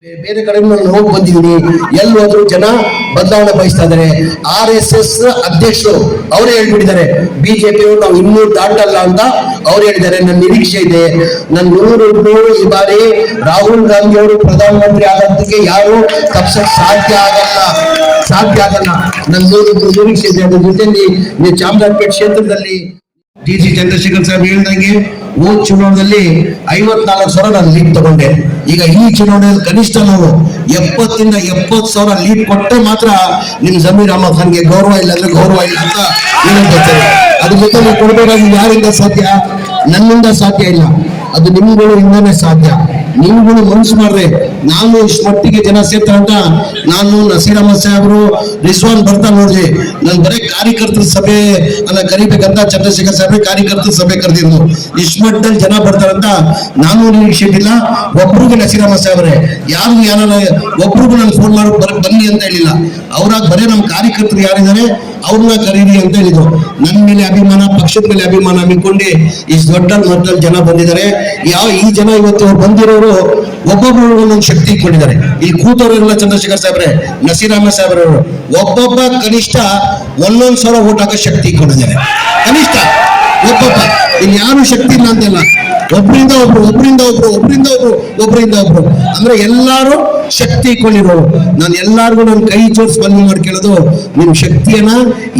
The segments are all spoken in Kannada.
ಬೇರೆ ಕಡೆ ನಾನು ಹೋಗಿ ಬಂದಿದ್ದೀನಿ. ಎಲ್ಲಿ ಹೋದ್ರು ಜನ ಬದಲಾವಣೆ ಬಯಸ್ತಾ ಇದ್ದಾರೆ. RSS ಅಧ್ಯಕ್ಷರು ಅವರೇ ಹೇಳ್ಬಿಟ್ಟಿದ್ದಾರೆ, ಬಿಜೆಪಿಯವರು ನಾವು 200 ದಾಟಲ್ಲ ಅಂತ ಅವ್ರು ಹೇಳಿದ್ದಾರೆ. ನನ್ನ ನಿರೀಕ್ಷೆ ಇದೆ, ನನ್ನ 100 ಈ ಬಾರಿ ರಾಹುಲ್ ಗಾಂಧಿ ಅವರು ಪ್ರಧಾನಮಂತ್ರಿ ಆಗೋದಕ್ಕೆ ಯಾರು ತಪ್ಪಿಸಕ್ಕೆ ಸಾಧ್ಯ ಆಗಲ್ಲ. ನನ್ನ 100 ನಿರೀಕ್ಷೆ ಇದೆ. ಅದ್ರ ಜೊತೆಯಲ್ಲಿ ನೀವು ಚಾಮರಾಜಪೇಟೆ ಕ್ಷೇತ್ರದಲ್ಲಿ DC ಚಂದ್ರಶೇಖರ್ ಸಾಹೇಬ್ ಹೇಳ್ದಂಗೆ ಹೋದ ಚುನಾವಣೆಯಲ್ಲಿ 54,000 ನಾನು ಲೀಡ್ ತಗೊಂಡೆ. ಈಗ ಈ ಚುನಾವಣೆಯಲ್ಲಿ ಕನಿಷ್ಠ ನಾವು 70,000 ರಿಂದ 70,000 ಲೀಡ್ ಕೊಟ್ಟರೆ ಮಾತ್ರ ನಿಮ್ ಜಮೀರ್ ಅಹಮದ್ ಖಾನ್ಗೆ ಗೌರವ ಇಲ್ಲ ಅಂದ್ರೆ ಗೌರವ ಇಲ್ಲ ಅಂತ ಹೇಳ್ತಾರೆ. ಅದ್ರ ಜೊತೆ ನೀವು ಕೊಡ್ಬೇಕಾಗಿ ಯಾರಿಂದ ಸಾಧ್ಯ? ನನ್ನಿಂದ ಸಾಧ್ಯ ಇಲ್ಲ, ಅದು ನಿಮ್ಗಳಿಂದಾನೇ ಸಾಧ್ಯ. ನಿಮ್ಗಳು ಮನಸ್ಸು ಮಾಡ್ರೆ ನಾನು ಇಷ್ಟು ಮಟ್ಟಿಗೆ ಜನ ಸೇರ್ತಾರೆ ಅಂತ ನಾನು ನಸೀರ್ ಅಹಮದ್ ಸಾಹೇಬ್ರು ರಿಸ್ವಾನ್ ಬರ್ತಾ ನೋಡಿದೆ. ನಾನು ಬರೀ ಕಾರ್ಯಕರ್ತರ ಸಭೆ ಅಲ್ಲ ಕರಿಬೇಕಂತ ಚಂದ್ರಶೇಖರ್ ಸಾಹೇಬ್ರೆ ಕಾರ್ಯಕರ್ತರ ಸಭೆ ಕರೆದಿದ್ರು. ಇಷ್ಟು ಮಟ್ಟದಲ್ಲಿ ಜನ ಬರ್ತಾರಂತ ನಾನು ನಿರೀಕ್ಷೆ ಇಟ್ಟಿಲ್ಲ. ಒಬ್ರಿಗೂ ನಸೀರ್ ಅಹಮದ್ ಸಾಹೇಬ್ರೆ ಒಬ್ರಿಗೂ ನಾನು ಫೋನ್ ಮಾಡಿ ಬನ್ನಿ ಅಂತ ಹೇಳಿಲ್ಲ. ಅವ್ರಾಗ ಬರೀ ನಮ್ಮ ಕಾರ್ಯಕರ್ತರು ಯಾರಿದ್ದಾರೆ ಅವ್ರನ್ನ ಕರೀರಿ ಅಂತ ಹೇಳಿದ್ರು. ನನ್ನ ಮೇಲೆ ಅಭಿಮಾನ, ಪಕ್ಷದ ಮೇಲೆ ಅಭಿಮಾನ ಅನ್ಕೊಂಡು ಇಷ್ಟು ದೊಡ್ಡ ಮಟ್ಟದಲ್ಲಿ ಜನ ಬಂದಿದ್ದಾರೆ. ಈ ಜನ ಇವತ್ತು ಬಂದಿರೋರು ಒಬ್ಬೊಬ್ಬರು ಒಂದೊಂದು ಶಕ್ತಿ ಕೊಟ್ಟಿದ್ದಾರೆ. ಇಲ್ಲಿ ಕೂತವರೆಲ್ಲ ಚಂದ್ರಶೇಖರ್ ಸಾಹೇಬ್ರೆ, ನಸೀರ್ ಅಹಮದ್ ಸಾಹೇಬ್ರವರು ಒಬ್ಬೊಬ್ಬ ಕನಿಷ್ಠ 1,000 ಓಟ್ ಹಾಕೋ ಶಕ್ತಿ ಕೊಟ್ಟಿದ್ದಾರೆ. ಕನಿಷ್ಠ ಒಬ್ಬೊಬ್ಬ, ಇಲ್ಲಿ ಯಾರು ಶಕ್ತಿ ಇಲ್ಲ ಅಂತೆಲ್ಲ, ಒಬ್ಬರಿಂದ ಒಬ್ರು ಅಂದ್ರೆ ಎಲ್ಲಾರು ಶಕ್ತಿ ಇಟ್ಕೊಂಡಿರೋರು. ನಾನು ಎಲ್ಲಾರ್ಗು ನನ್ನ ಕೈ ಜೋಡಿಸಿ ಬಂದು ಮಾಡ್ಕೊಳ್ಳೋದು, ನಿಮ್ ಶಕ್ತಿಯನ್ನ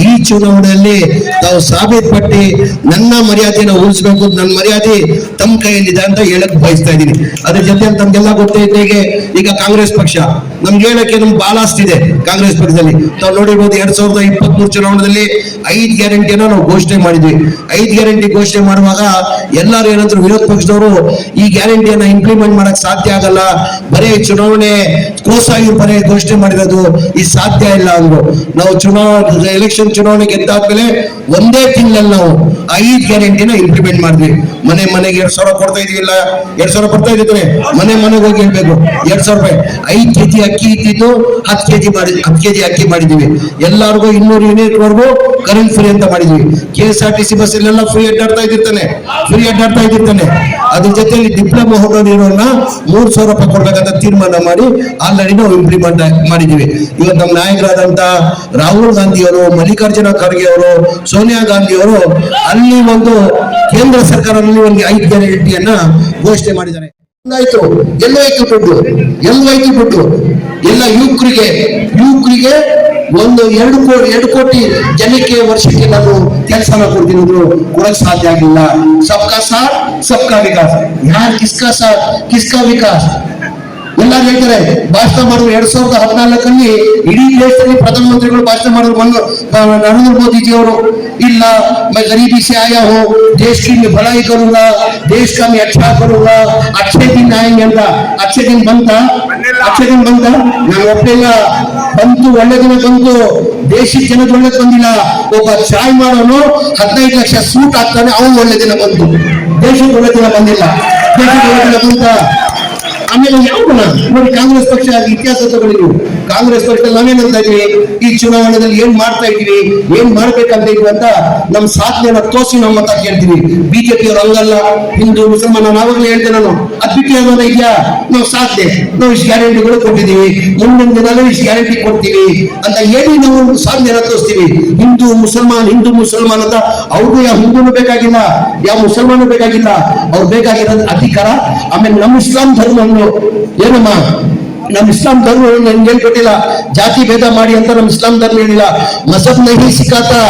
ಈ ಚುನಾವಣೆಯಲ್ಲಿ ತಾವು ಸಾಬೀತುಪಟ್ಟಿ ನನ್ನ ಮರ್ಯಾದೆಯನ್ನು ಉಳಿಸ್ಬೇಕು. ನನ್ನ ಮರ್ಯಾದೆ ತಮ್ಮ ಕೈಯಲ್ಲಿದೆ ಅಂತ ಹೇಳಕ್ ಬಯಸ್ತಾ ಇದ್ದೀನಿ. ಅದ್ರ ಜೊತೆ ತಮ್ಗೆಲ್ಲ ಗೊತ್ತೈತೆ, ಈಗ ಕಾಂಗ್ರೆಸ್ ಪಕ್ಷ ನಮ್ಗೆ ಹೇಳಕ್ಕೆ ನಮ್ಗೆ ಬಹಳ ಆಸ್ತಿದೆ. ಕಾಂಗ್ರೆಸ್ ಪಕ್ಷದಲ್ಲಿ ತಾವು ನೋಡಿರ್ಬೋದು 2023 ಚುನಾವಣೆಯಲ್ಲಿ 5 ಗ್ಯಾರಂಟಿಯನ್ನ ನಾವು ಘೋಷಣೆ ಮಾಡಿದ್ವಿ. 5 ಗ್ಯಾರಂಟಿ ಘೋಷಣೆ ಮಾಡುವಾಗ ಎಲ್ಲರೂ ಏನಂದ್ರು, ವಿರೋಧ ಪಕ್ಷದವರು ಈ ಗ್ಯಾರಂಟಿಯನ್ನ ಇಂಪ್ಲಿಮೆಂಟ್ ಮಾಡಕ್ ಸಾಧ್ಯ ಆಗಲ್ಲ, ಬರೀ ಚುನಾವಣೆ ಕೋಸಾಗಿ ಬರೀ ಘೋಷಣೆ ಮಾಡಿರೋದು, ಈ ಸಾಧ್ಯ ಇಲ್ಲ ಅಂದ್ರು. ನಾವು ಎಲೆಕ್ಷನ್ ಚುನಾವಣೆ ಗೆದ್ದಾದ್ಮೇಲೆ ಒಂದೇ ತಿಂಗಳಲ್ಲಿ ನಾವು 5 ಗ್ಯಾರಂಟಿನ ಇಂಪ್ಲಿಮೆಂಟ್ ಮಾಡಿದ್ವಿ. ಮನೆಗೆ 2,000 ಕೊಡ್ತಾ ಇದೀವಿಲ್ಲ, 2,000 ಕೊಡ್ತಾ ಇದ್ದೀವಿ. ಮನೆಗೆ ಹೋಗಿ ಹೇಳ್ಬೇಕು 2,000 ರೂಪಾಯಿ. 5 kg ಅಕ್ಕಿ ಇದ್ದಿದ್ದು 10 kg ಅಕ್ಕಿ ಮಾಡಿದೀವಿ. ಎಲ್ಲರಿಗೂ 200 ಯೂನಿಟ್ ವರೆಗೂ ಕರೆಂಟ್ ಫ್ರೀ ಅಂತ ಮಾಡಿದ್ವಿ. KSRTC ಬಸ್ ಅಲ್ಲೆಲ್ಲ ಫ್ರೀ ಅಡ್ಡಾಡ್ತಾ ಇದ್ದಿರ್ತಾನೆ. ಅದ್ರ ಜೊತೆಯಲ್ಲಿ ಡಿಪ್ಲೊಮಾ ಹೋಗೋದಿರೋನ್ನ 3,000 ರೂಪಾಯಿ ಕೊಡ್ಬೇಕಂತ ತೀರ್ಮಾನ ಮಾಡಿ ಆಲ್ರೆಡಿ ನಾವು ಇಂಪ್ಲಿಮೆಂಟ್ ಮಾಡಿದೀವಿ. ಇವತ್ತು ನಮ್ಮ ನಾಯಕರಾದಂತ ರಾಹುಲ್ ಗಾಂಧಿ ಅವರು, ಮಲ್ಲಿಕಾರ್ಜುನ ಖರ್ಗೆ ಅವರು, ಸೋನಿಯಾ ಗಾಂಧಿ ಅವರು ಅಲ್ಲಿ ಒಂದು ಕೇಂದ್ರ ಸರ್ಕಾರದಲ್ಲಿ ಒಂದು 5 ಗ್ಯಾರಂಟಿಯನ್ನ ಘೋಷಣೆ ಮಾಡಿದ್ದಾರೆ. ಎಲ್ಲೋಯ್ತು ದುಡ್ಡು? ಎಲ್ಲ ಯುವಕರಿಗೆ 2 ಕೋಟಿ ಜನಕ್ಕೆ ವರ್ಷಕ್ಕೆ ನಾನು ಕೆಲಸನ ಕೊಡ್ತೀನಿ, ಕೊಡಕ್ ಸಾಧ್ಯ ಆಗಿಲ್ಲ. ಸಬ್ಕಾ ಸಾಥ್ ಸಬ್ಕಾ ವಿಕಾಸ್. ಯಾರು ಕಿಸ್ಕಾ ಸಾಥ್ ಕಿಸ್ಕಾ ವಿಕಾಸ್ ಎಲ್ಲ ಹೇಳ್ತಾರೆ. ಭಾಷಣ ಮಾಡಿದ್ರು 2014 ಇಡೀ ದೇಶದಲ್ಲಿ ಪ್ರಧಾನಮಂತ್ರಿಗಳು ಭಾಷಣ ಮಾಡಿದ್ರು. ನರೇಂದ್ರ ಮೋದಿಜಿ ಅವರು ಇಲ್ಲ, मैं गरीबी से आया हूँ, देश की मैं भलाई करूंगा, देश का मैं अच्छा करूंगा, अच्छे दिन आएंगे ಅಂತ. अच्छे दिन ಬಂತ ನಾನು ಒಪ್ಪಿಲ್ಲ. ಒಳ್ಳೆ ದಿನ ಬಂತು, ದೇಶದ ಜನದ ಒಳ್ಳೆ ಬಂದಿಲ್ಲ. ಒಬ್ಬ ಚಾಯ್ ಮಾಡೋನು 15 ಲಕ್ಷ ಸೂಟ್ ಹಾಕ್ತಾನೆ, ಅವನು ಒಳ್ಳೆ ದಿನ ಬಂತು. ದೇಶದ ಒಳ್ಳೆ ದಿನ ಬಂದಿಲ್ಲ. ಆಮೇಲೆ ಯಾವ ನೋಡಿ, ಕಾಂಗ್ರೆಸ್ ಪಕ್ಷ ಇತಿಹಾಸ ತಗೊಂಡಿದ್ವಿ. ಕಾಂಗ್ರೆಸ್ ಪಕ್ಷದಲ್ಲಿ ನಾವೇನಂತ ಇದೀವಿ, ಈ ಚುನಾವಣೆಯಲ್ಲಿ ಏನ್ ಮಾಡ್ತಾ ಇದೀವಿ, ಏನ್ ಮಾಡ್ಬೇಕಂತ ಇದೀವಿ ಅಂತ ನಮ್ಮ ಸಾಧನೆಯನ್ನ ತೋರಿಸಿ ನಮ್ಮ ಮತ ಕೇಳ್ತೀವಿ. ಬಿಜೆಪಿಯವರು ಹಂಗಲ್ಲ, ಹಿಂದೂ ಮುಸಲ್ಮಾನ ನಾವಾಗಲೇ ಹೇಳ್ತೇನೆ ನಾನು, ಅದ್ಬಿಟ್ಟು ಏನಾದ್ರು ಇದೆಯಾ? ನಾವು ಸಾಧನೆ, ನಾವು ಇಷ್ಟು ಗ್ಯಾರಂಟಿಗಳು ಕೊಟ್ಟಿದ್ದೀವಿ, ಮುಂದಿನ ದಿನದಲ್ಲಿ ಇಷ್ಟು ಗ್ಯಾರಂಟಿ ಕೊಡ್ತೀವಿ ಅಂತ ಹೇಳಿ ನಾವು ಸಾಧನೆಯನ್ನ ತೋರಿಸ್ತೀವಿ. ಹಿಂದೂ ಮುಸಲ್ಮಾನ್ ಅಂತ ಅವ್ರಿಗೂ ಯಾವ ಹಿಂದೂನು ಬೇಕಾಗಿಲ್ಲ, ಯಾವ ಮುಸಲ್ಮಾನು ಬೇಕಾಗಿಲ್ಲ. ಅವ್ರು ಬೇಕಾಗಿರೋದು ಅಧಿಕಾರ. ಆಮೇಲೆ ನಮ್ಮ ಇಸ್ಲಾಂ ಧರ್ಮವನ್ನು ಏನಮ್ಮ, ನಮ್ಮ ಇಸ್ಲಾಂ ಧರ್ಮ ನನ್ಗೆ ಹೇಳ್ಕೊಟ್ಟಿಲ್ಲ ಜಾತಿ ಭೇದ ಮಾಡಿ ಅಂತ. ನಮ್ಮ ಇಸ್ಲಾಂ ಧರ್ಮ ಹೇಳಿಲ್ಲ. ಮಸಬ್ ನಹಿ ಸಿಖಾತಾ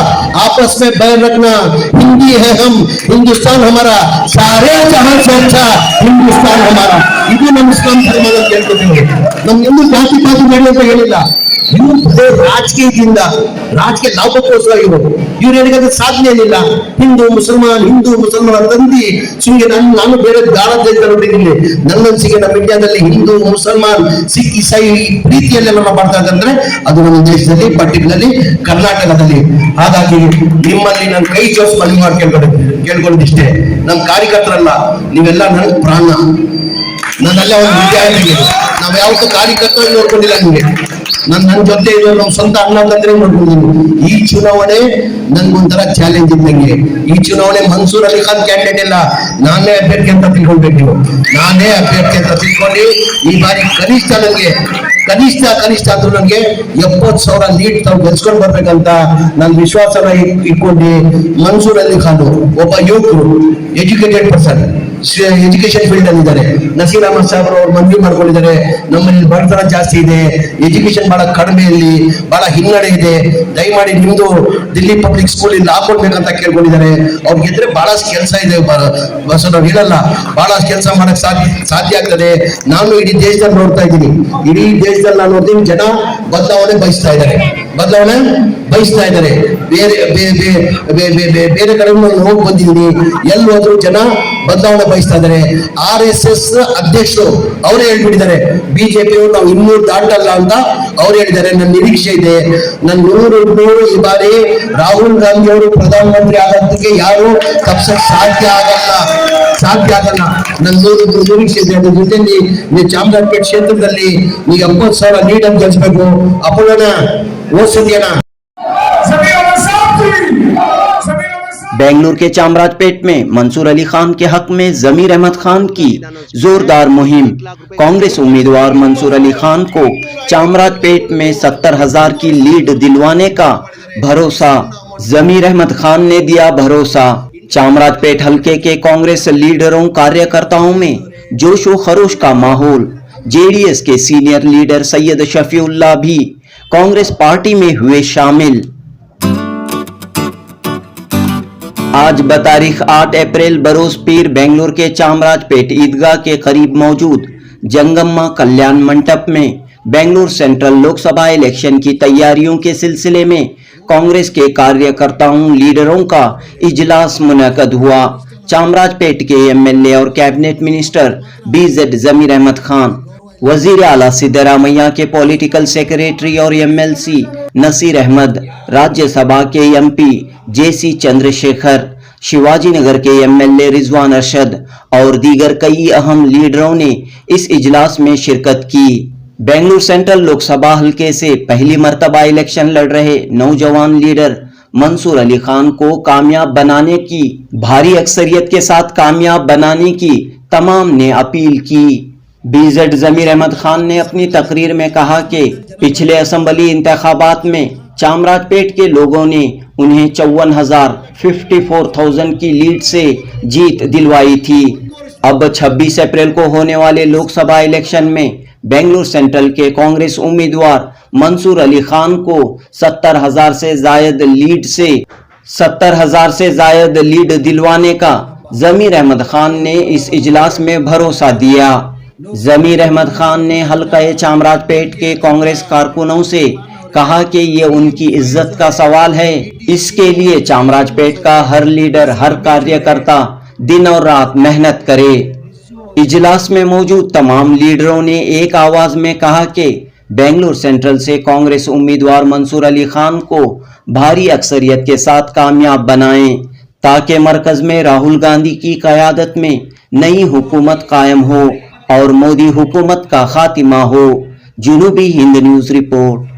आपस में बैर रखना, हिंदी है हम, हिंदुस्तान हमारा, सारे जहां से अच्छा हिंदुस्तान हमारा. ಇದು ನಮ್ಮ ಇಸ್ಲಾಂ ಧರ್ಮ ಅಂತ ಹೇಳ್ಕೊಟ್ಟಿದ್ದೀವಿ. ನಮ್ಗೆಂದು ಜಾತಿ ಬೇಡ ಅಂತ ಹೇಳಿಲ್ಲ. ಇವರು ರಾಜಕೀಯ ಲಾಭಕ್ಕೋಸ್ಕರ ಇವ್ರು ಹೇಳಿದ ಸಾಧನೆ ಏನಿಲ್ಲ. ಹಿಂದೂ ಮುಸಲ್ಮಾನ್ ತಂದಿ ಸುಮ್ಗೆ ನಾನು ಬೇರೆ ದಾಳ ನೋಡಿದ್ದೀನಿ. ನನ್ನನ್ಸಿಗೆ ನಮ್ಮ ಇಂಡಿಯಾದಲ್ಲಿ ಹಿಂದೂ ಮುಸಲ್ಮಾನ್ ಸಿಖ್ ಇಸಾಯಿ ಪ್ರೀತಿಯಲ್ಲೆಲ್ಲ ಮಾಡ್ತಾ ಇದ್ದಾರೆ. ಅದು ನಮ್ಮ ದೇಶದಲ್ಲಿ ಪರ್ಟಿಕ್ಯುಲರ್ಲಿ ಕರ್ನಾಟಕದಲ್ಲಿ. ಹಾಗಾಗಿ ನಿಮ್ಮಲ್ಲಿ ನಾನು ಕೈ ಜೋಡಿಸಿ ಮನವಿ ಮಾಡಿ ಕೇಳ್ಕೊಂಡಿಷ್ಟೇ. ನಮ್ಮ ಕಾರ್ಯಕರ್ತರಲ್ಲ, ನೀವೆಲ್ಲ ನನ್ನ ಪ್ರಾಣ. ನನ್ನೆಲ್ಲ ಒಂದು ವಿದ್ಯಾರ್ಥಿಗಳು. ನಾವು ಯಾವತ್ತೂ ಕಾರ್ಯಕರ್ತ ನೋಡ್ಕೊಂಡಿಲ್ಲ. ನಿಮಗೆ ನನ್ನ ಜೊತೆ ಇರೋ ನಾವು ಸ್ವಂತ ಅಣ್ಣ ತಂದ್ರೆ ನೋಡ್ಕೊಂಡಿದ್ದೀನಿ. ಈ ಚುನಾವಣೆ ನನ್ಗೊಂಥರ ಚಾಲೆಂಜ್ ಇದ್ದಂಗೆ. ಈ ಚುನಾವಣೆ ಮನ್ಸೂರ್ ಅಲಿ ಖಾನ್ ಕ್ಯಾಂಡಿಡೇಟ್ ಇಲ್ಲ, ನಾನೇ ಅಭ್ಯರ್ಥಿ ಅಂತ ತಿಳ್ಕೊಳ್ಬೇಕು ನೀವು. ನಾನೇ ಅಭ್ಯರ್ಥಿ ಅಂತ ತಿಳ್ಕೊಂಡು ಈ ಬಾರಿ ಕನಿಷ್ಠ ಅಂದ್ರೂ ನನಗೆ 70,000 ಲೀಡ್ ತಾವು ಗೆಲ್ಸ್ಕೊಂಡು ಬರ್ಬೇಕಂತ ನಾನು ವಿಶ್ವಾಸನ ಇಟ್ಕೊಂಡು ಮನ್ಸೂರ್ ಅಲಿ ಖಾನ್ ಒಬ್ಬ ಯುವಕರು, ಎಜುಕೇಟೆಡ್ ಪರ್ಸನ್, ಎಜುಕೇಶನ್ ಫೀಲ್ಡ್ ಅಲ್ಲಿ ಇದ್ದಾರೆ. ನಸೀರ್ ಅಹಮದ್ ಸಾಹೇಬ್ ಅವರು ಮನವಿ ಮಾಡ್ಕೊಂಡಿದ್ದಾರೆ, ನಮ್ಮಲ್ಲಿ ಬಡತನ ಜಾಸ್ತಿ ಇದೆ, ಎಜುಕೇಶನ್ ಬಹಳ ಕಡಿಮೆ, ಇಲ್ಲಿ ಬಹಳ ಹಿನ್ನಡೆ ಇದೆ, ದಯಮಾಡಿ ನಿಮ್ದು ದಿಲ್ಲಿ ಪಬ್ಲಿಕ್ ಸ್ಕೂಲ್ ಇಲ್ಲಿ ಹಾಕೊಳ್ಬೇಕಂತ ಕೇಳ್ಕೊಂಡಿದ್ದಾರೆ. ಅವ್ರಿಗೆ ಗೆದ್ರೆ ಬಹಳಷ್ಟು ಕೆಲಸ ಇದೆ, ನಾವು ಹೇಳಲ್ಲ, ಬಹಳಷ್ಟು ಕೆಲಸ ಮಾಡಕ್ ಸಾಧ್ಯ ಆಗ್ತದೆ. ನಾನು ಇಡೀ ದೇಶದಲ್ಲಿ ನೋಡ್ತಾ ಇದ್ದೀನಿ, ಇಡೀ ದೇಶದಲ್ಲಿ ನಾನು ನೋಡ್ತೀನಿ, ಜನ ಬದಲಾವಣೆ ಬಯಸ್ತಾ ಇದ್ದಾರೆ. ಬೇರೆ ಕಡೆ ಹೋಗಿ ಬಂದಿದ್ದೀನಿ, ಎಲ್ಲಿ ಹೋದ್ರು ಜನ ಬದಲಾವಣೆ ಬಯಸ್ತಾ ಇದ್ದಾರೆ. RSS ಅಧ್ಯಕ್ಷರು ಅವರೇ ಹೇಳ್ಬಿಟ್ಟಿದ್ದಾರೆ, ಬಿಜೆಪಿಯವರು ನಾವು 200 ದಾಟಲ್ಲ ಅಂತ ಅವ್ರು ಹೇಳಿದ್ದಾರೆ. ನನ್ನ ನಿರೀಕ್ಷೆ ಇದೆ, ನನ್ನ 100 ಈ ಬಾರಿ ರಾಹುಲ್ ಗಾಂಧಿ ಅವರು ಪ್ರಧಾನಮಂತ್ರಿ ಆಗೋದಕ್ಕೆ ಯಾರು ತಪ್ಪಿಸಕ್ ಸಾಧ್ಯ ಆಗಲ್ಲ. ನನ್ನ 100 ನಿರೀಕ್ಷೆ ಇದೆ. ಅದ್ರ ಜೊತೆಲಿ ನೀವು ಚಾಮರಾಜಪೇಟೆ ಕ್ಷೇತ್ರದಲ್ಲಿ ನೀವು 70,000 ಲೀಡ್ ಅಂತ ಗೆಲ್ಸ್ಬೇಕು. ಅಪೋಲೋನ ಓದಿಸೋದೇನ. बेंगलुरु के चामराजपेट में मंसूर अली खान के हक में जमीर अहमद खान की जोरदार मुहिम। कांग्रेस उम्मीदवार मंसूर अली खान को चामराजपेट में 70,000 की लीड दिलवाने का भरोसा। जमीर अहमद खान ने दिया भरोसा। चामराजपेट हलके के कांग्रेस लीडरों कार्यकर्ताओं में जोश व खरोश का माहौल। जेडीएस के सीनियर लीडर सैयद शफीउल्लाह भी कांग्रेस पार्टी में हुए शामिल। आज बतारीख 8 अप्रैल बरोज पीर बेंगलुरु के चामराजपेट ईदगाह के करीब मौजूद जंगम्मा कल्याण मंडप में बेंगलुरु सेंट्रल लोकसभा इलेक्शन की तैयारियों के सिलसिले में कांग्रेस के कार्यकर्ताओं लीडरों का इजलास मुनक्कद हुआ। चामराजपेट के एमएलए और कैबिनेट मिनिस्टर BZ जमीर अहमद खान, वजीर आला सिद्धरामैया के पॉलिटिकल सेक्रेटरी और MLC नसीर अहमद, राज्यसभा के MP JC चंद्रशेखर, शिवाजी नगर के MLA रिजवान अरशद और दीगर कई अहम लीडरों ने इस इजलास में शिरकत की। बेंगलुरु सेंट्रल लोकसभा हलके से पहली मर्तबा इलेक्शन लड़ रहे नौजवान लीडर मंसूर अली खान को कामयाब बनाने की, भारी अक्सरियत के साथ कामयाब बनाने की तमाम ने अपील की। BZ जमीर अहमद खान ने अपनी तकरीर में कहा कि पिछले असेंबली इंतखाबात में चामराजपेट के लोगों ने उन्हें 54,000 की लीड से जीत दिलवाई थी। अब 26 अप्रैल को होने वाले लोकसभा इलेक्शन में बेंगलुरु सेंट्रल के कांग्रेस उम्मीदवार मंसूर अली खान को 70,000 से जायद लीड दिलवाने का जमीर अहमद खान ने इस इजलास में भरोसा दिया। जमीर अहमद खान ने हल्का चामराजपेट के कांग्रेस कारकुनों से कहा कि ये उनकी इज्जत का सवाल है, इसके लिए चामराजपेट का हर लीडर, हर कार्यकर्ता दिन और रात मेहनत करे। इजलास में मौजूद तमाम लीडरों ने एक आवाज में कहा कि बेंगलुरु सेंट्रल से कांग्रेस उम्मीदवार मंसूर अली खान को भारी अक्सरियत के साथ कामयाब बनाएं, ताकि मरकज में राहुल गांधी की क़यादत में नई हुकूमत कायम हो और मोदी हुकूमत का खात्मा हो। जुनूबी हिंद न्यूज़ रिपोर्ट।